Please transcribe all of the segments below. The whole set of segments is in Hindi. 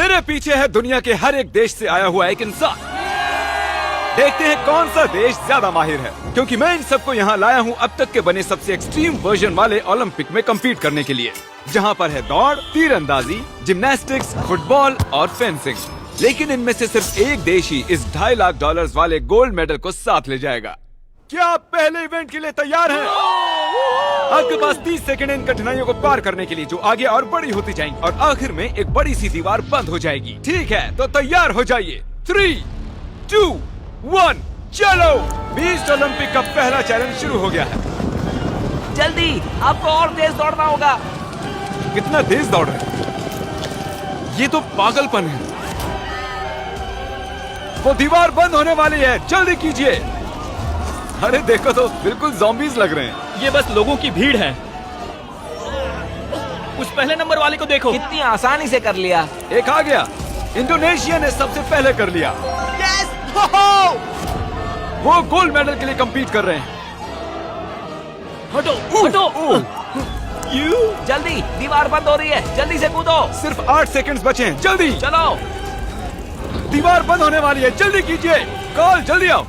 मेरे पीछे है दुनिया के हर एक देश से आया हुआ एक इंसान। देखते हैं कौन सा देश ज्यादा माहिर है, क्योंकि मैं इन सबको यहाँ लाया हूँ अब तक के बने सबसे एक्सट्रीम वर्जन वाले ओलंपिक में कम्पीट करने के लिए, जहाँ पर है दौड़, तीरंदाजी, जिम्नास्टिक्स, फुटबॉल और फेंसिंग। लेकिन इनमें से सिर्फ एक देश ही इस $2.5 लाख वाले गोल्ड मेडल को साथ ले जाएगा। क्या आप पहले इवेंट के लिए तैयार हैं? आपके पास 30 सेकंड इन कठिनाइयों को पार करने के लिए, जो आगे और बड़ी होती जाएंगी और आखिर में एक बड़ी सी दीवार बंद हो जाएगी। ठीक है, तो तैयार हो जाइए। 3, 2, 1, चलो। बीस्ट ओलंपिक का पहला चैलेंज शुरू हो गया है। जल्दी, आपको और तेज दौड़ना होगा। कितना तेज दौड़ रहे हैं? ये तो पागलपन है। वो दीवार बंद होने वाली है, जल्दी कीजिए। अरे देखो तो, बिल्कुल ज़ॉम्बीज लग रहे हैं। ये बस लोगों की भीड़ है। उस पहले नंबर वाले को देखो, कितनी आसानी से कर लिया। एक आ गया। इंडोनेशिया ने सबसे पहले कर लिया। यस! वो गोल्ड मेडल के लिए compete कर रहे हैं। हटो, हटो। जल्दी, दीवार बंद हो रही है, जल्दी से कूदो। सिर्फ 8 सेकंड्स बचे हैं, जल्दी। चलो, दीवार बंद होने वाली है, जल्दी कीजिए। कॉल, जल्दी आओ।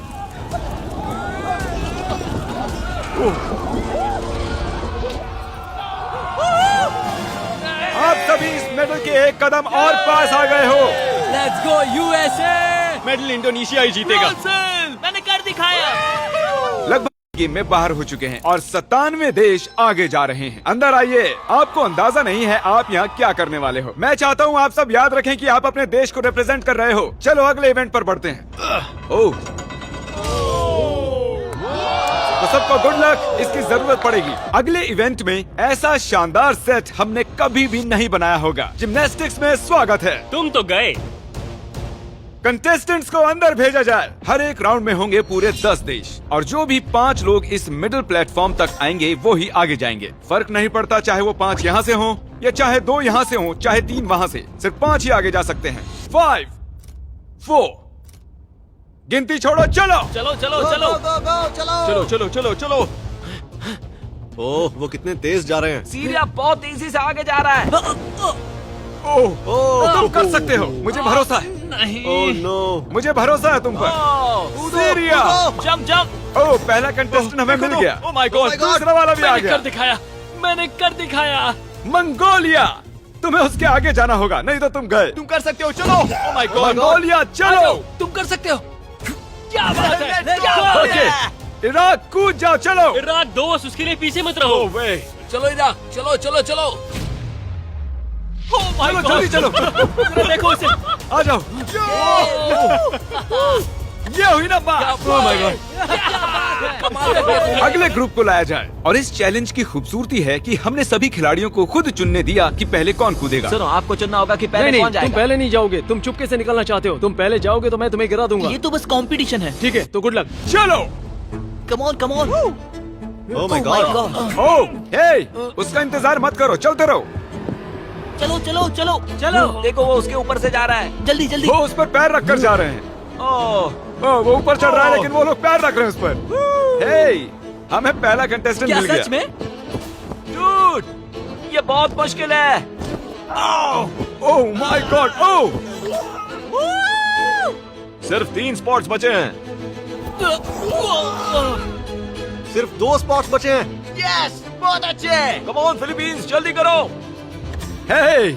आप सभी इस मेडल के एक कदम और पास आ गए हो। Let's go USA. Medal Indonesia ही जीतेगा। मैंने कर दिखाया। लगभग गेम में बाहर हो चुके हैं और 97 देश आगे जा रहे हैं। अंदर आइए। आपको अंदाजा नहीं है आप यहाँ क्या करने वाले हो। मैं चाहता हूँ आप सब याद रखें कि आप अपने देश को रिप्रेजेंट कर रहे हो। चलो अगले इवेंट पर बढ़ते हैं। ओह, तो सबको गुड लक, इसकी जरूरत पड़ेगी। अगले इवेंट में ऐसा शानदार सेट हमने कभी भी नहीं बनाया होगा। जिम्नास्टिक्स में स्वागत है। तुम तो गए। कंटेस्टेंट्स को अंदर भेजा जाए। हर एक राउंड में होंगे पूरे 10 देश और जो भी 5 लोग इस मिडिल प्लेटफॉर्म तक आएंगे वो ही आगे जाएंगे। फर्क नहीं पड़ता चाहे वो 5 यहाँ से हों या चाहे 2 यहाँ से हों, चाहे 3 वहाँ से, सिर्फ 5 ही आगे जा सकते हैं। 5, 4, गिनती छोड़ो, चलो। चलो चलो चलो चलो चलो चलो चलो। ओह, वो कितने तेज जा रहे हैं। सीरिया बहुत तेजी से आगे जा रहा है। ओह, तुम कर सकते हो, मुझे भरोसा है। नहीं। ओह नो, मुझे भरोसा है तुम पर। सीरिया। Jump jump. ओह, पहला कंटेस्टेंट हमें मिल गया। ओह माय गॉड, दूसरा वाला भी आ मैंने गया। कर दिखाया, मैंने कर दिखाया। मंगोलिया। तुम्हें उसके आगे जाना होगा, नहीं तो तुम गए। तुम कर सकते हो, चलो। ओह माय गॉड, मंगोलिया, चलो। तुम कर सकते हो। क्या बात है, क्या बात है। ओके, इराक कूद जाओ, चलो। इराक दोस्त, उसके लिए पीछे मत रहो। वे, चलो इराक, चलो चलो चलो। ओह माय चलो गॉड, जल्दी चलो। जरा देखो इसे। आ जाओ। ये हुई ना बात। ओह माय गॉड, कमाल कर दिया। अगले ग्रुप को लाया जाए और इस चैलेंज की खूबसूरती है कि हमने सभी खिलाड़ियों को खुद चुनने दिया कि पहले कौन कूदेगा। सुनो, आपको चुनना होगा कि नहीं पहले नहीं, कौन तुम जाएगा। पहले नहीं जाओगे। तुम चुपके से निकलना चाहते हो। तुम पहले जाओगे तो मैं तुम्हें गिरा दूंगा। ये तो बस कंपटीशन है। ठीक है, तो गुड लक। चलो। Come on come on. Oh my god. Oh, hey, उसका इंतजार मत करो, चलते रहो। चलो चलो चलो चलो। देखो वो उसके ऊपर से जा रहा है। जल्दी जल्दी। वो उस पर पैर रख कर जा रहे हैं। ओह, वो ऊपर चढ़ रहा है लेकिन वो लोग पैर रख रहे हैं उस पर। हे, हमें पहला कंटेस्टेंट क्या मिल गया। सच में? डूड, ये बहुत मुश्किल है। ओह माय गॉड। ओह, सिर्फ 3 स्पॉट्स बचे हैं। सिर्फ 2 स्पॉट्स बचे हैं। यस, बहुत अच्छे। कम ऑन फिलीपींस, जल्दी करो। हे,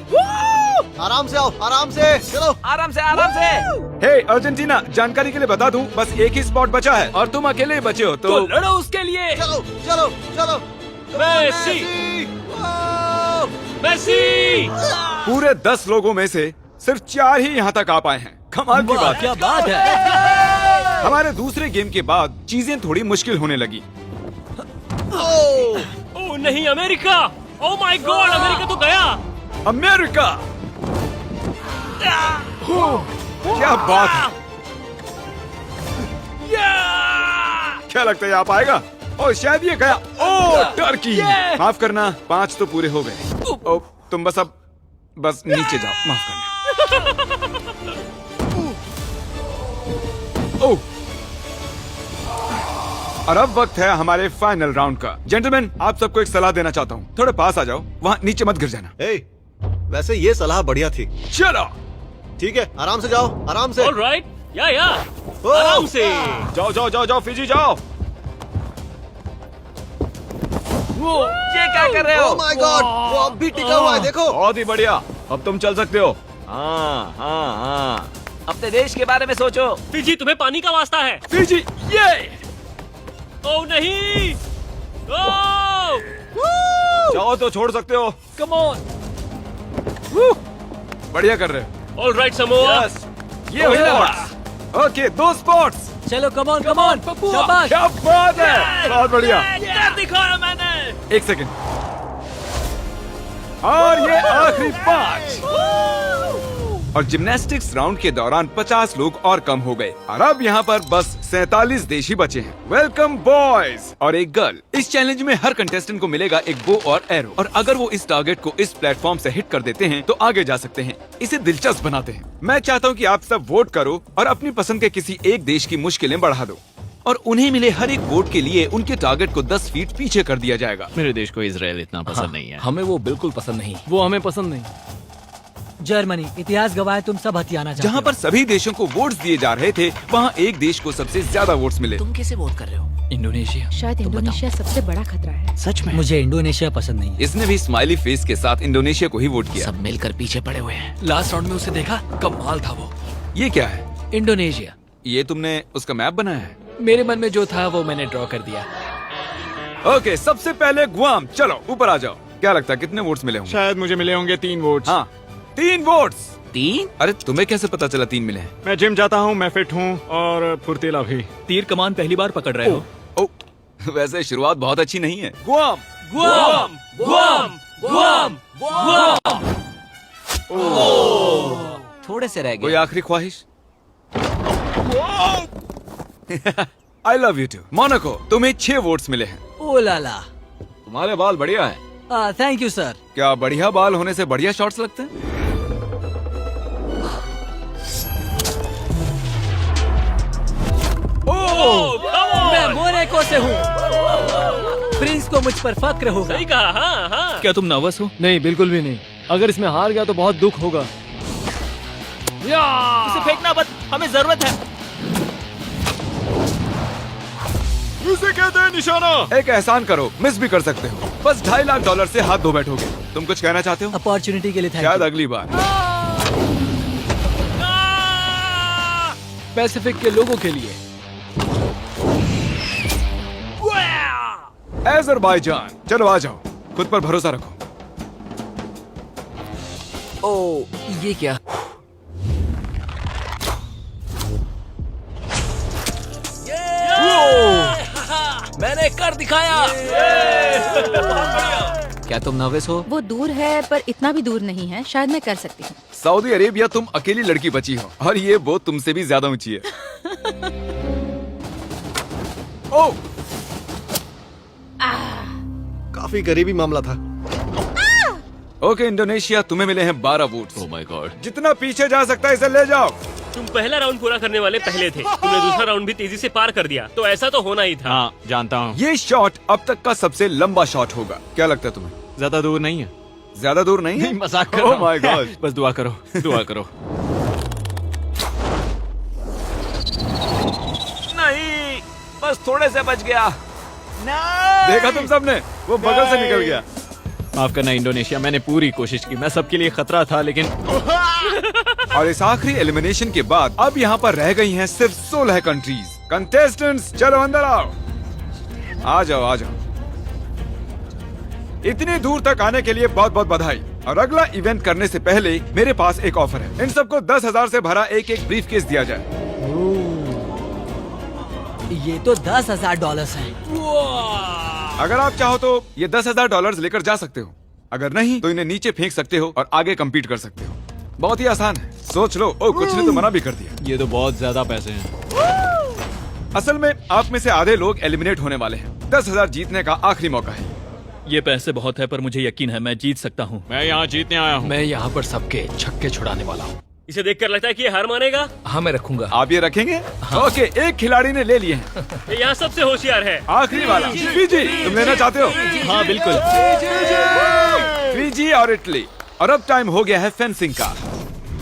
आराम से आओ, आराम से चलो। आराम से आराम से। हे अर्जेंटीना, जानकारी के लिए बता दूं, बस एक ही स्पॉट बचा है और तुम अकेले ही बचे हो तो तो लड़ो उसके लिए। चलो चलो चलो। Messi, Messi. पूरे 10 लोगों में से सिर्फ 4 ही यहाँ तक आ पाए हैं। कमाल की बात है। क्या बात है। हमारे दूसरे गेम के बाद चीजें थोड़ी मुश्किल होने लगी। ओह नहीं, America. Oh my God, America तो गया। अमेरिका। क्या बात है। क्या लगता है आप आएगा? ओह शायद ये गया। ओह टर्की। माफ करना, 5 तो पूरे हो गए। ओह तुम बस नीचे जाओ, माफ करना। ओह, और अब वक्त है हमारे फाइनल राउंड का। जेंटलमैन, आप सबको एक सलाह देना चाहता हूँ, थोड़े पास आ जाओ, वहाँ नीचे मत गिर जाना। हे, वैसे ये सलाह बढ़िया थी। चलो ठीक है, आराम से जाओ, आराम से। ऑलराइट, या ओ! आराम से। जाओ जाओ जाओ जाओ फिजी जाओ। ये क्या कर रहे हो? ओह माय गॉड, वो अब भी टिका हुआ है, देखो। बहुत ही बढ़िया, अब तुम चल सकते हो। हाँ हाँ हाँ। अपने देश के बारे में सोचो। फिजी, तुम्हें पानी का वास्ता है। फिजी ये ओह नहीं, ओह जाओ तो छोड़ सकते हो। Come on. बढ़िया कर रहे हो। Alright Samoa. यस, ये हुई स्पॉट्स। Okay, 2 spots. चलो कम ऑन शाबाश। क्या बात है, बहुत बढ़िया। कर दिखाया मैंने। 1 सेकंड, और ये आखिरी 5। और जिम्नास्टिक्स राउंड के दौरान 50 लोग और कम हो गए और अब यहाँ पर बस 47 देश ही बचे हैं। वेलकम बॉयज और एक गर्ल। इस चैलेंज में हर कंटेस्टेंट को मिलेगा एक बो और एरो, और अगर वो इस टारगेट को इस प्लेटफॉर्म से हिट कर देते हैं तो आगे जा सकते हैं। इसे दिलचस्प बनाते हैं। मैं चाहता हूँ कि आप सब वोट करो और अपनी पसंद के किसी एक देश की मुश्किलें बढ़ा दो, और उन्हें मिले हर एक वोट के लिए उनके टारगेट को 10 फीट पीछे कर दिया जाएगा। मेरे देश को इजराइल इतना पसंद नहीं है। हमें वो बिल्कुल पसंद नहीं। वो हमें पसंद नहीं। जर्मनी, इतिहास गवाह तुम सब हथियाना चाहते जहाँ हो। पर सभी देशों को वोट्स दिए जा रहे थे, वहाँ एक देश को सबसे ज्यादा वोट्स मिले। तुम कैसे वोट कर रहे हो? इंडोनेशिया। शायद इंडोनेशिया सबसे बड़ा खतरा है। सच में? मुझे इंडोनेशिया पसंद नहीं है। इसने भी स्माइली फेस के साथ इंडोनेशिया को ही वोट किया। सब मिलकर पीछे पड़े हुए हैं। लास्ट राउंड में उसे देखा, कमाल था वो। ये क्या है? इंडोनेशिया। ये तुमने उसका मैप बनाया है? मेरे मन में जो था वो मैंने ड्रॉ कर दिया। ओके, सबसे पहले गुआम। चलो ऊपर आ जाओ। क्या लगता है कितने वोट्स मिले होंगे? शायद मुझे मिले होंगे 3 वोट्स। हाँ, 3 वोट्स। 3? अरे तुम्हें कैसे पता चला 3 मिले हैं? मैं जिम जाता हूँ, मैं फिट हूँ और फुर्तीला भी। तीर कमान पहली बार पकड़ रहे हो? ओ, वैसे शुरुआत बहुत अच्छी नहीं है। Guam Guam, Guam, Guam, Guam. थोड़े से रह कोई गए। आखिरी ख्वाहिश? I love you too. Monaco, तुम्हें 6 वोट्स मिले हैं। ओ लाला। तुम्हारे बाल बढ़िया है। Thank you sir. क्या बढ़िया बाल होने से बढ़िया शॉट्स लगते हैं? मैं मोनाको से हूँ। प्रिंस को मुझ पर फक्र होगा। सही कहा, हाँ हाँ। क्या तुम नर्वस हो? नहीं, बिल्कुल भी नहीं। अगर इसमें हार गया तो बहुत दुख होगा। इसे फेंकना मत, हमें जरूरत है। उसे कहते हैं निशाना। एक एहसान करो, मिस भी कर सकते हो। बस $2.5 लाख से हाथ धो बैठोगे। तुम कुछ कहना चाहते हो? अपॉर्चुनिटी के लिए थैंक शायद यू। अगली बार। पैसिफिक के लोगों के लिए। अज़रबैजान, चलो आ जाओ। खुद पर भरोसा रखो। ओ, ये क्या? मैंने कर दिखाया। क्या तुम नर्वस हो? वो दूर है पर इतना भी दूर नहीं है, शायद मैं कर सकती हूँ। सऊदी अरेबिया, तुम अकेली लड़की बची हो और ये बोट तुमसे भी ज्यादा ऊंची है। ओ, काफी करीबी मामला था। ओके इंडोनेशिया, तुम्हें मिले हैं 12 वोट्स। Oh my God. जितना पीछे जा सकता है इसे ले जाओ। तुम पहला राउंड पूरा करने वाले पहले थे, तुमने दूसरा राउंड भी तेजी से पार कर दिया, तो ऐसा तो होना ही था। हाँ, जानता हूँ। ये शॉट अब तक का सबसे लंबा शॉट होगा। क्या लगता है तुम्हें? ज्यादा दूर नहीं है। ज्यादा दूर नहीं है? मजाक कर Oh रहा हूँ। my God। बस दुआ करो, दुआ करो। नहीं, बस थोड़े से बच गया। देखा तुम सबने, वो बगल से निकल गया। माफ करना इंडोनेशिया, मैंने पूरी कोशिश की। मैं सबके लिए खतरा था, लेकिन और इस आखिरी एलिमिनेशन के बाद अब यहाँ पर रह गई हैं सिर्फ 16 कंट्रीज। कंटेस्टेंट्स, चलो अंदर आओ। आ जाओ, आ जाओ। इतनी दूर तक आने के लिए बहुत बहुत बधाई। और अगला इवेंट करने से पहले मेरे पास एक ऑफर है। इन सबको 10,000 से भरा एक ब्रीफकेस दिया जाए। ये तो $10,000 है। अगर आप चाहो तो ये $10,000 लेकर जा सकते हो। अगर नहीं तो इन्हें नीचे फेंक सकते हो और आगे कम्पीट कर सकते हो। बहुत ही आसान है, सोच लो। ओ, कुछ ने तो मना भी कर दिया। ये तो बहुत ज्यादा पैसे हैं। असल में आप में से आधे लोग एलिमिनेट होने वाले हैं। 10,000 जीतने का आखिरी मौका है। ये पैसे बहुत है, पर मुझे यकीन है मैं जीत सकता हूँ। मैं यहाँ जीतने आया हूँ। मैं यहाँ पर सबके छक्के छुड़ाने वाला हूँ। इसे देखकर लगता है कि ये हार मानेगा। हाँ, मैं रखूंगा। आप ये रखेंगे? ओके, एक खिलाड़ी ने ले लिए हैं। ये यहाँ सबसे होशियार है। आखिरी वाला फिजी, तुम लेना चाहते हो? हाँ बिल्कुल। फिजी और इटली। और अब टाइम हो गया है फेंसिंग का।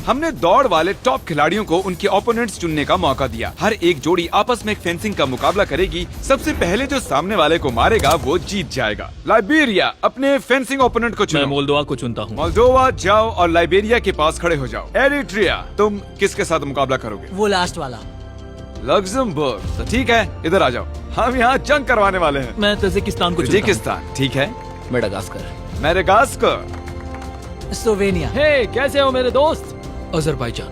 हमने दौड़ वाले टॉप खिलाड़ियों को उनके ओपोनेंट्स चुनने का मौका दिया। हर एक जोड़ी आपस में फेंसिंग का मुकाबला करेगी। सबसे पहले जो सामने वाले को मारेगा वो जीत जाएगा। लाइबेरिया, अपने फेंसिंग ओपोनेंट को मैं चुनो। मोल्दोवा को चुनता हूँ। मोल्दोवा जाओ और लाइबेरिया के पास खड़े हो जाओ। एरिट्रिया, तुम किसके साथ मुकाबला करोगे? वो लास्ट वाला। लग्जमबर्ग, तो ठीक है, इधर आ जाओ, हम यहाँ जंग करवाने वाले हैं। मैं तजिकिस्तान को चुनता हूँ। तजिकिस्तान, ठीक है। मेडागास्कर। Madagascar, Slovenia. हे, कैसे हो मेरे दोस्त? अजरबैजान।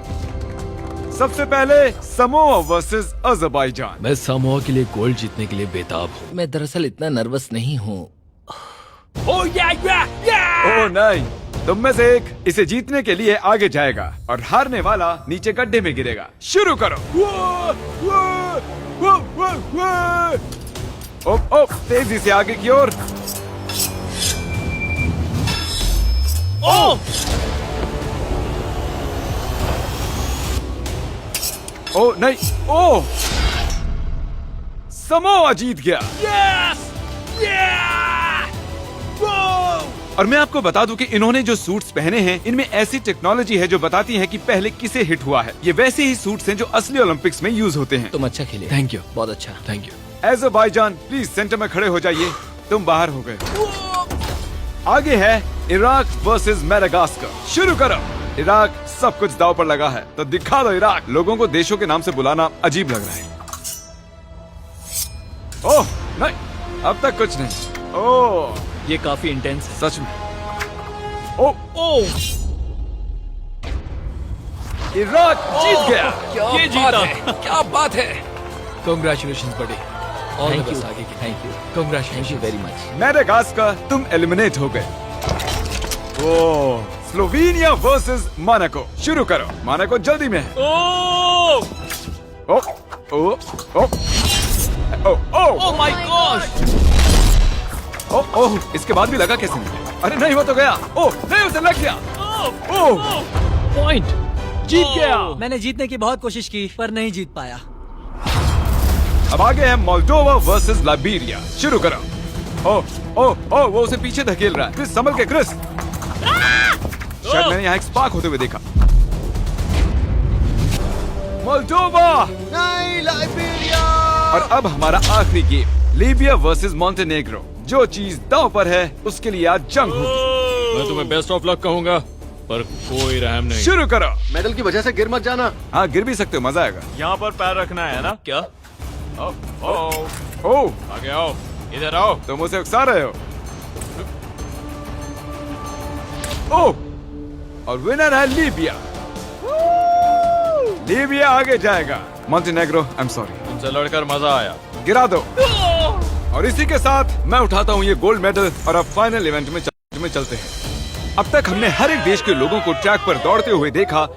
सबसे पहले समोआ वर्सेस अजरबैजान। मैं सामोआ के लिए गोल्ड जीतने के लिए बेताब हूँ। मैं दरअसल इतना नर्वस नहीं हूँ। ओह नहीं, तुम में से एक इसे जीतने के लिए आगे जाएगा और हारने वाला नीचे गड्ढे में गिरेगा। शुरू करो। ओह, तेजी से आगे की ओर। ओह नहीं, ओह, समोआ जीत गया। और मैं आपको बता दूं कि इन्होंने जो सूट्स पहने हैं इनमें ऐसी टेक्नोलॉजी है जो बताती है कि पहले किसे हिट हुआ है। ये वैसे ही सूट्स हैं जो असली ओलंपिक्स में यूज होते हैं। तुम अच्छा खेले। Thank you. बहुत अच्छा। Thank you. Azerbaijan, please centre में खड़े हो जाइए। तुम बाहर हो गए। आगे है इराक वर्सेस मैडागास्कर। शुरू करो। इराक, सब कुछ दांव पर लगा है, तो दिखा दो इराक। लोगों को देशों के नाम से बुलाना अजीब लग रहा है। ओह नहीं, अब तक कुछ नहीं। ओह, ये काफी इंटेंस है। सच में। ओह, इराक जीत गया। ये जीता। क्या बात है। Congratulations buddy. All the Thank best you. आगे के लिए। Thank you. Congratulations. Thank you very much. Madagascar, तुम एलिमिनेट हो गए। ओह, स्लोवेनिया वर्सेस मोनाको। शुरू करो। मोनाको जल्दी में है। ओह, ओह, ओह, ओह, Oh my gosh. ओह, ओह, इसके बाद भी लगा कैसे नहीं? अरे नहीं, वो तो गया। ओह नहीं, उसे लग गया। ओह, पॉइंट, जीत गया। मैंने जीतने की बहुत कोशिश की पर नहीं जीत पाया। अब आगे है मोल्दोवा वर्सेस लाइबेरिया। शुरू करो। ओह, ओह, ओह, वो उसे पीछे धकेल रहा है। क्रिस, संभल के क्रिस। शायद मैंने यहाँ एक स्पार्क होते हुए देखा। मोल्दोवा। नहीं, लाइबेरिया। और अब हमारा आखिरी गेम, लीबिया वर्सेस मॉन्टेनेग्रो। जो चीज दांव पर है उसके लिए आज जंग होगी। मैं तुम्हें बेस्ट ऑफ लक कहूंगा, पर कोई रहम नहीं। शुरू करो। मेडल की वजह से गिर मत जाना। हाँ, गिर भी सकते हो, मजा आएगा। यहाँ पर पैर रखना है ना? क्या? ओह, आगे आओ, इधर आओ। तुम उसे उकसा रहे हो। ओह, और विनर है लीबिया। लीबिया आगे जाएगा। Montenegro, I am sorry. तुमसे लड़कर मजा आया। गिरा दो। और इसी के साथ मैं उठाता हूँ ये गोल्ड मेडल और अब फाइनल इवेंट में चलते हैं। अब तक हमने हर एक देश के लोगों को ट्रैक पर दौड़ते हुए देखा,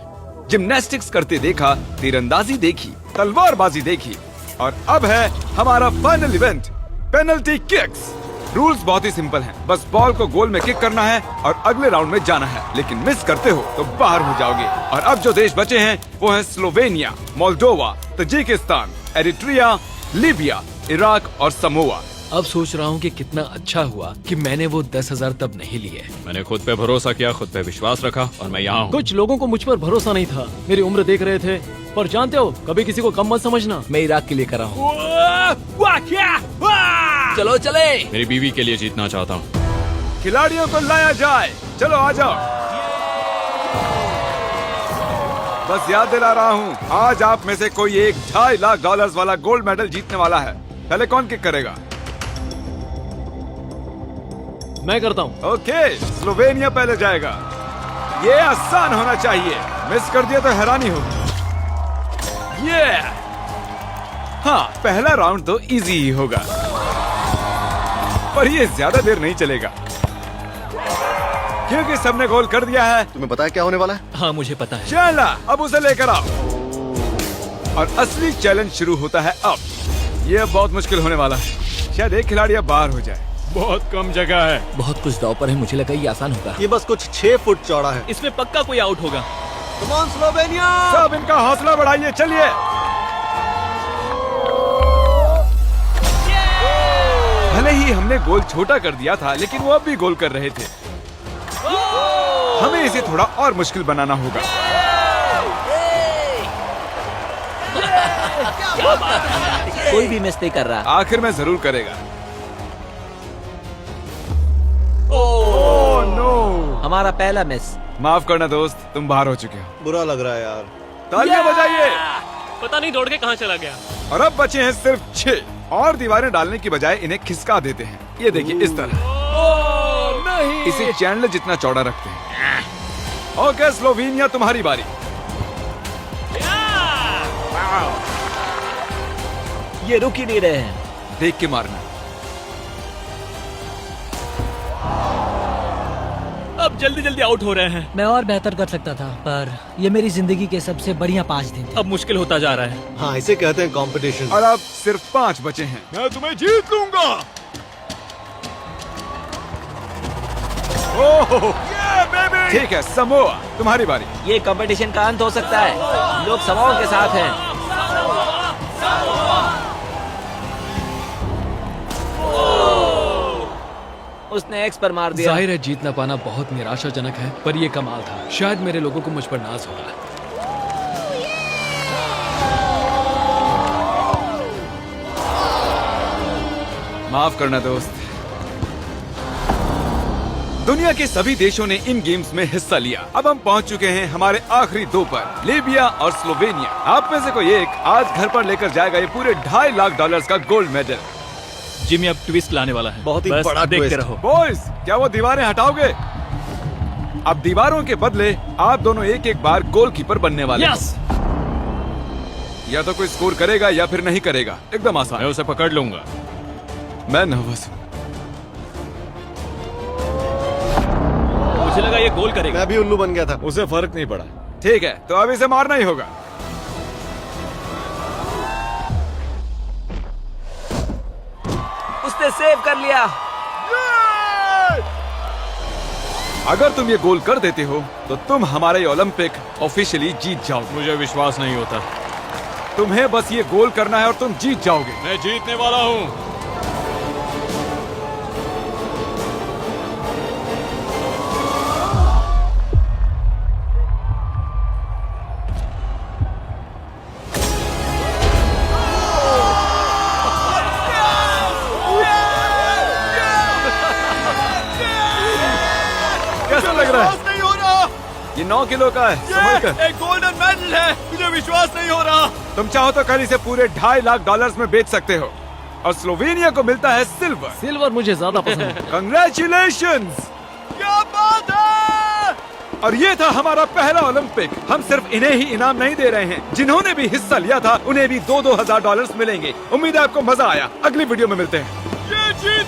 जिम्नास्टिक्स करते देखा, तीरंदाजी देखी, तलवारबाजी देखी, और अब है हमारा final event, penalty kicks. Rules बहुत ही सिंपल हैं, बस बॉल को गोल में किक करना है और अगले राउंड में जाना है, लेकिन मिस करते हो तो बाहर हो जाओगे। और अब जो देश बचे हैं वो है Slovenia, Moldova, Tajikistan, Eritrea, Libya, Iraq और समोआ। अब सोच रहा हूँ कि कितना अच्छा हुआ कि मैंने वो 10,000 तब नहीं लिए। मैंने खुद पे भरोसा किया, खुद पे विश्वास रखा, और मैं यहाँ हूँ। कुछ लोगों को मुझ पर भरोसा नहीं था, मेरी उम्र देख रहे थे, पर जानते हो कभी किसी को कम मत समझना। मैं इराक के लिए कर रहा हूँ। चलो चले। मेरी बीवी के लिए जीतना चाहता हूँ। खिलाड़ियों को लाया जाए, चलो आ जाओ। बस याद दिला रहा हूँ, आज आप में से कोई एक $2.5 लाख वाला गोल्ड मेडल जीतने वाला है। पहले कौन किक करेगा? मैं करता हूँ। ओके, स्लोवेनिया पहले जाएगा। ये आसान होना चाहिए, मिस कर दिया तो हैरानी होगी। ये हाँ, पहला राउंड तो इजी ही होगा, पर ये ज्यादा देर नहीं चलेगा क्योंकि सबने गोल कर दिया है। तुम्हें पता है क्या होने वाला है? हाँ मुझे पता है। चला, अब उसे लेकर आओ। और असली चैलेंज शुरू होता है अब। ये बहुत मुश्किल होने वाला है, शायद एक खिलाड़ी अब बाहर हो जाए। बहुत कम जगह है। बहुत कुछ दांव पर है, मुझे लगा ये आसान होगा। ये बस कुछ 6 फुट चौड़ा है। इसमें पक्का कोई आउट होगा। Come on Slovenia. सब इनका हौसला बढ़ाइए, चलिए। भले ही हमने गोल छोटा कर दिया था, लेकिन वो अब भी गोल कर रहे थे। हमें इसे थोड़ा और मुश्किल बनाना होगा। कोई भी मिस नहीं कर रहा। आखिर में जरूर करेगा। ओह नो, हमारा पहला मिस। माफ करना दोस्त, तुम बाहर हो चुके हो। बुरा लग रहा है यार। तालियां बजाइए। पता नहीं दौड़ के कहाँ चला गया। और अब बचे हैं सिर्फ 6 और दीवारें डालने की बजाय इन्हें खिसका देते हैं। ये देखिए इस तरह। नहीं। इसे चैंडलर जितना चौड़ा रखते हैं। ओके स्लोवेनिया, तुम्हारी बारी। ये रुक ही नहीं रहे हैं। देख के मारना। अब जल्दी जल्दी आउट हो रहे हैं। मैं और बेहतर कर सकता था, पर ये मेरी जिंदगी के सबसे बढ़िया 5 दिन थे। अब मुश्किल होता जा रहा है। हाँ, इसे कहते हैं कंपटीशन। और अब सिर्फ 5 बचे हैं। मैं तुम्हें जीत लूंगा। ओह, ठीक है समोआ, तुम्हारी बारी। ये कंपटीशन का अंत हो सकता है। लोग समाओं के साथ हैं। उसने एक्स पर मार दिया। जाहिर है जीत ना पाना बहुत निराशाजनक है, पर ये कमाल था। शायद मेरे लोगों को मुझ पर नाज होगा। माफ करना दोस्त। दुनिया के सभी देशों ने इन गेम्स में हिस्सा लिया। अब हम पहुंच चुके हैं हमारे आखिरी 2 पर, लीबिया और स्लोवेनिया। आप में से कोई एक आज घर पर लेकर जाएगा ये पूरे $2.5 लाख का गोल्ड मेडल। जिमी अब ट्विस्ट लाने वाला है। बहुत ही बस बड़ा देखते ट्विस्ट। रहो। बॉयज, क्या वो दीवारें हटाओगे? अब दीवारों के बदले आप दोनों एक बार गोलकीपर बनने वाले हो। या तो कोई स्कोर करेगा या फिर नहीं करेगा। एकदम मैं आसान। उसे पकड़ लूंगा। मैं नर्वस हूँ। मुझे लगा ये गोल करेगा। मैं भी उल्लू बन गया था। उसे फर्क नहीं पड़ा। ठीक है, तो अब इसे मारना ही होगा। उसने सेव कर लिया। अगर तुम ये गोल कर देते हो तो तुम हमारे ओलंपिक ऑफिशियली जीत जाओगे। मुझे विश्वास नहीं होता। तुम्हें बस ये गोल करना है और तुम जीत जाओगे। मैं जीतने वाला हूँ। कैसा लग रहा है? नहीं हो रहा। ये 9 किलो का है। संभल कर। एक गोल्डन मेडल है। मुझे विश्वास नहीं हो रहा। तुम चाहो तो कल इसे पूरे $2.5 लाख में बेच सकते हो और स्लोवेनिया को मिलता है सिल्वर। सिल्वर मुझे ज्यादा पसंद है। कंग्रेचुलेशंस! क्या बात है। और ये था हमारा पहला ओलंपिक। हम सिर्फ इन्हें ही इनाम नहीं दे रहे हैं, जिन्होंने भी हिस्सा लिया था उन्हें भी $2,000 मिलेंगे। उम्मीद है आपको मजा आया। अगली वीडियो में मिलते हैं। ये जीत